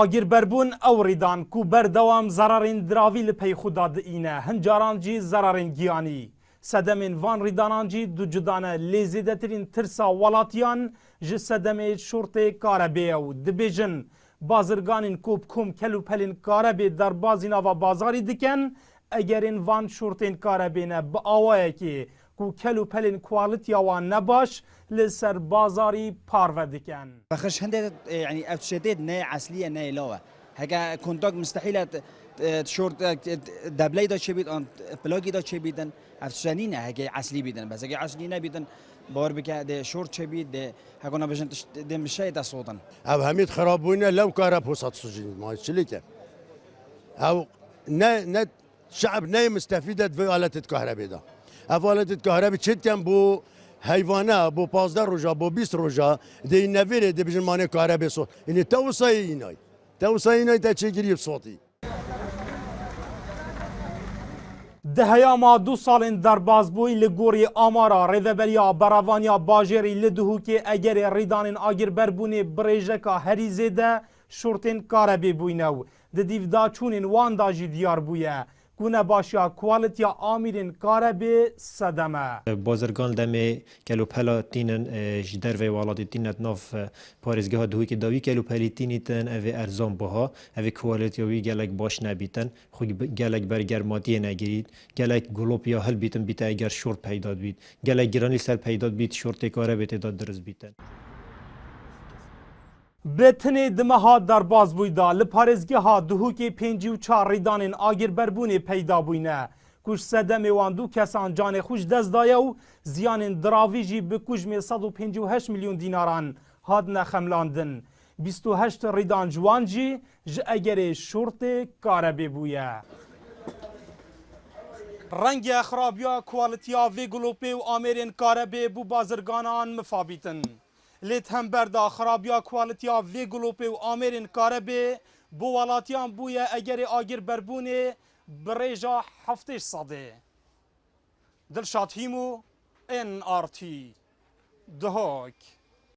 آگیر بربون او ریدان کو بردوام ضررین دراوی لپی خدا دینه هنجاران جی ضررین گیانی سدمین وان ریدانان جی دو جدانه لیزیده ترین ترسا ولاتیان جی سدم شورت کاربه و دبیجن بازرگانین کوب کم کلو پلین کاربه در بازینا و بازاری دکن اگرین وان شورتین کاربه نه با آوائه که کو کلو پلین کوالیتی وان نباش لسر بازاری پارو دکن بخش هنده يعني افتشديد ناي عسليه ناي لوا هكا كونتاك مستحيل شورت دبلي دا تشي بيدن بلاغي دا تشي بيدن افتشانين هكا عسلي بيدن بس هكا عسلي نبيدن باور بك ده شورت تشي بيد ده هكونا بجن ده مشاي دا صوتن او هميت خرابونا لو كهرب وسط سجين ما شليكه او نا شعب ناي مستفيدة في آلات الكهرباء ده او آلات الكهرباء تشد كان بو حیوانه بو 15 روزا بو 20 روزا دی نویره دی بجن مانه کاره بسو این توصیه اینای تا چه گیری صوتی دهیا ما 2 سالین در بازبوی لگوری آمارا ریوبریا براوانیا باجری لدهو که اگر ریدانین آگیر بربونی بریجکا هری زیده شورتین کاره ببوینو ده دیودا چونین وان داجی دیار بویه گونه باشیا کوالیتی آمیرین کاره به صدمه بازرگان دم کلو پلا تینن جدر و ولادی تینت ناف پارزگاه دوی که داوی کلو پلی تینیتن اوی ارزان بها اوی کوالیتی وی گلک باش نبیتن خو گلک برگرماتی نگیرید گلک گلوب یا هل بیتن بیت اگر شورت پیدا بید گلک گرانی سر پیدا بید شورت کاره بیت داد درز بیتن بتنی دمها در باز بویدا لپارزگی ها دهو که 54 ریدانین آگیر بربونی پیدا بوینه کش سدم وان دو کسان جان خوش دست دایه و زیان دراویجی به کجم 158 میلیون دیناران هاد نخملاندن 28 ریدان جوانجی اگر شورت کاربه بویه رنگ اخرابیا کوالیتیا وی گلوپی و آمیرین کاربه بو بازرگانان مفابیتن لیت هم بردا خرابیا کوالیتیا وی گلوپی و آمیرین کاربه بو ولاتیان بویه اگر آگیر بربونه بریجا هفتش صده دلشاد هیمو NRT دهوک